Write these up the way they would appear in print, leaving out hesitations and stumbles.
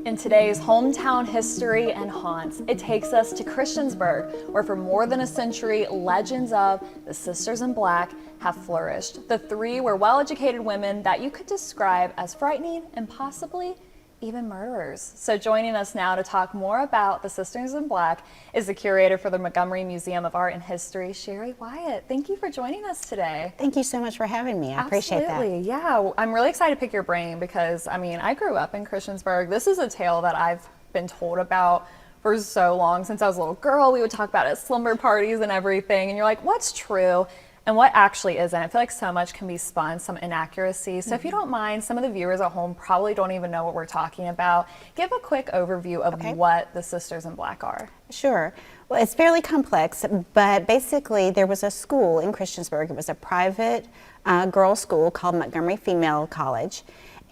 In today's hometown history and haunts, it takes us to Christiansburg, where for more than a century, legends of the Sisters in Black have flourished. The three were well-educated women that you could describe as frightening and possibly even murderers. So joining us now to talk more about the Sisters in Black is the curator for the Montgomery Museum of Art and History, Sherry Wyatt. Thank you for joining us today. Thank you so much for having me. I appreciate that. Absolutely, yeah. I'm really excited to pick your brain because, I mean, I grew up in Christiansburg. This is a tale that I've been told about for so long. Since I was a little girl, we would talk about it at slumber parties and everything. And you're like, what's true? And what actually isn't. I feel like so much can be spun, some inaccuracy. So if you don't mind, some of the viewers at home probably don't even know what we're talking about. Give a quick overview of what the Sisters in Black are. Sure. Well, it's fairly complex, but basically there was a school in Christiansburg. It was a private girls' school called Montgomery Female College.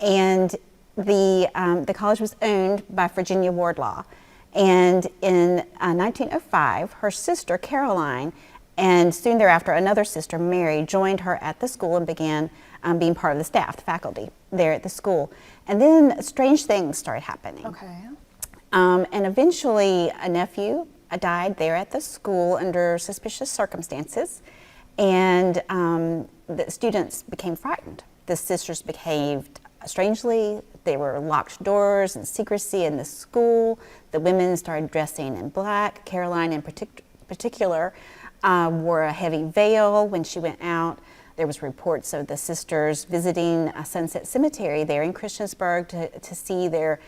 And the college was owned by Virginia Wardlaw. And in 1905, her sister, Caroline, and soon thereafter, another sister, Mary, joined her at the school and began being part of the staff, the faculty there at the school. And then strange things started happening. Okay. And eventually, a nephew died there at the school under suspicious circumstances. And the students became frightened. The sisters behaved strangely. There were locked doors and secrecy in the school. The women started dressing in black. Caroline in particular wore a heavy veil when she went out. There was reports of the sisters visiting Sunset Cemetery there in Christiansburg to see their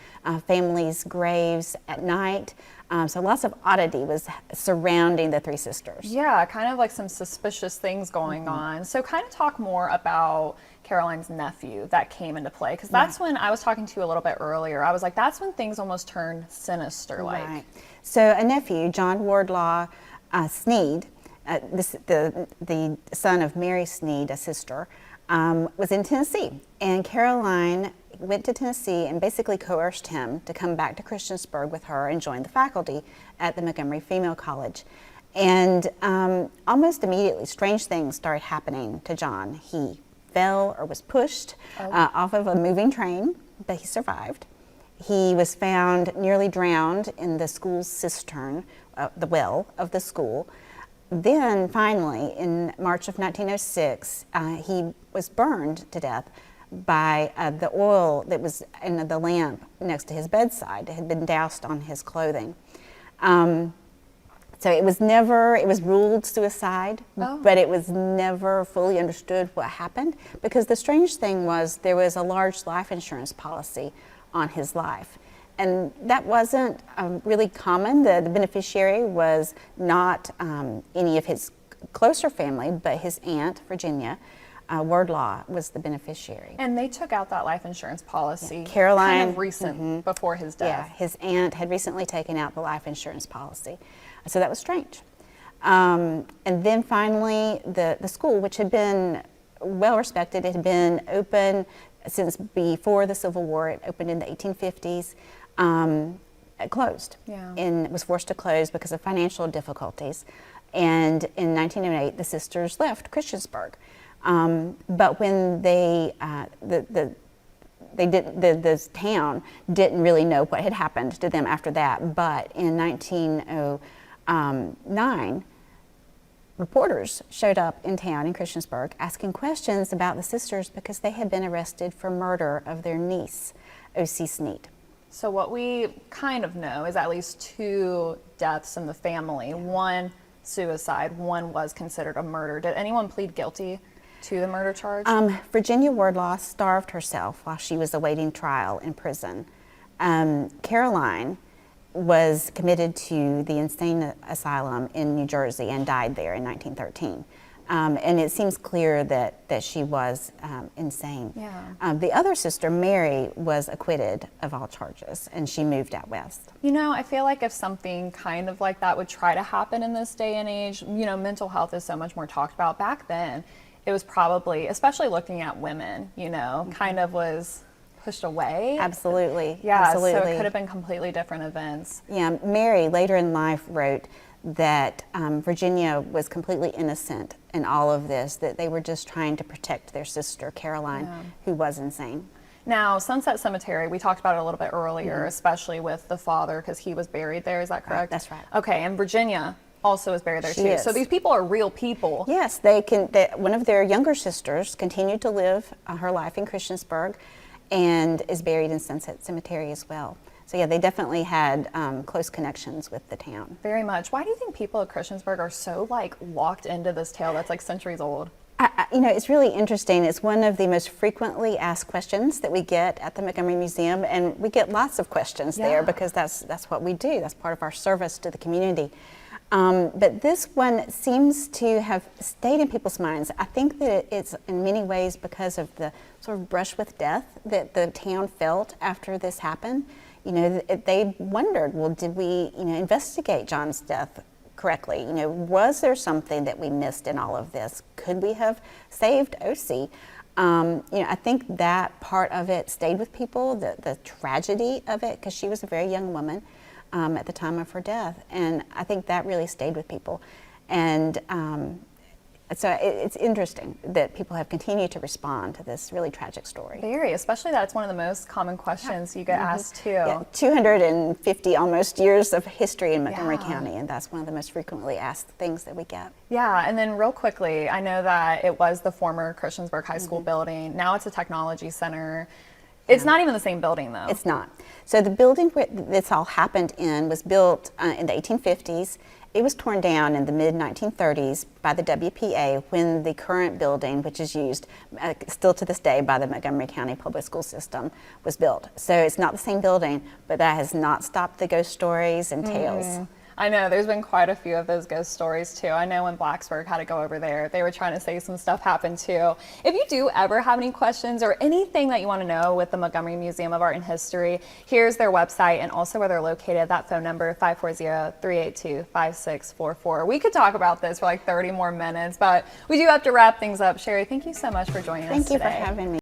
families' graves at night. So lots of oddity was surrounding the three sisters. Yeah, kind of like some suspicious things going on. So kind of talk more about Caroline's nephew that came into play, because that's when I was talking to you a little bit earlier. I was like, that's when things almost turned sinister-like. Right. So a nephew, John Wardlaw Sneed, the son of Mary Sneed, a sister, was in Tennessee. And Caroline went to Tennessee and basically coerced him to come back to Christiansburg with her and join the faculty at the Montgomery Female College. And almost immediately, strange things started happening to John. He fell or was pushed off of a moving train, but he survived. He was found nearly drowned in the school's cistern, the well of the school. Then finally, in March of 1906, he was burned to death by the oil that was in the lamp next to his bedside. It had been doused on his clothing. So it was ruled suicide, but it was never fully understood what happened, because the strange thing was there was a large life insurance policy on his life. And that wasn't really common. The beneficiary was not any of his closer family, but his aunt, Virginia Wardlaw, was the beneficiary. And they took out that life insurance policy Caroline, kind of recent before his death. Yeah, his aunt had recently taken out the life insurance policy. So that was strange. And then finally, the school, which had been well respected, it had been open since before the Civil War. It opened in the 1850s. It closed and was forced to close because of financial difficulties. And in 1908, the sisters left Christiansburg. But when the town didn't really know what had happened to them after that. But in 1909, reporters showed up in town in Christiansburg asking questions about the sisters because they had been arrested for murder of their niece, O.C. Sneed. So what we kind of know is at least 2 deaths in the family. One suicide, one was considered a murder. Did anyone plead guilty to the murder charge? Virginia Wardlaw starved herself while she was awaiting trial in prison. Caroline was committed to the insane asylum in New Jersey and died there in 1913. And it seems clear that she was insane. Yeah. The other sister, Mary, was acquitted of all charges, and she moved out west. You know, I feel like if something kind of like that would try to happen in this day and age, you know, mental health is so much more talked about. Back then, it was probably, especially looking at women, you know, kind of was pushed away. Absolutely. Yeah, absolutely. So it could have been completely different events. Yeah, Mary later in life wrote that Virginia was completely innocent in all of this, that they were just trying to protect their sister, Caroline, who was insane. Now, Sunset Cemetery, we talked about it a little bit earlier, especially with the father, because he was buried there. Is that correct? That's right. Okay, and Virginia also is buried there She too. is. So these people are real people. Yes, one of their younger sisters continued to live her life in Christiansburg and is buried in Sunset Cemetery as well. So yeah, they definitely had close connections with the town. Very much. Why do you think people at Christiansburg are so like locked into this tale that's like centuries old? It's really interesting. It's one of the most frequently asked questions that we get at the Montgomery Museum, and we get lots of questions there because that's what we do. That's part of our service to the community. But this one seems to have stayed in people's minds. I think that it's in many ways because of the sort of brush with death that the town felt after this happened. They wondered, well, did we, investigate John's death correctly? Was there something that we missed in all of this? Could we have saved O.C.? I think that part of it stayed with people, the tragedy of it, because she was a very young woman at the time of her death, and I think that really stayed with people. And so it's interesting that people have continued to respond to this really tragic story. Very, especially that it's one of the most common questions you get asked too. Yeah, 250 almost years of history in Montgomery County, and that's one of the most frequently asked things that we get. Yeah, and then real quickly, I know that it was the former Christiansburg High School building. Now it's a technology center. It's not even the same building though. It's not. So the building where this all happened in was built in the 1850s. It was torn down in the mid-1930s by the WPA when the current building, which is used still to this day by the Montgomery County Public School System, was built. So it's not the same building, but that has not stopped the ghost stories and tales. I know, there's been quite a few of those ghost stories too. I know when Blacksburg had to go over there, they were trying to say some stuff happened too. If you do ever have any questions or anything that you want to know with the Montgomery Museum of Art and History, here's their website and also where they're located. That phone number, 540-382-5644. We could talk about this for like 30 more minutes, but we do have to wrap things up. Sherry, thank you so much for joining us today. Thank you for having me.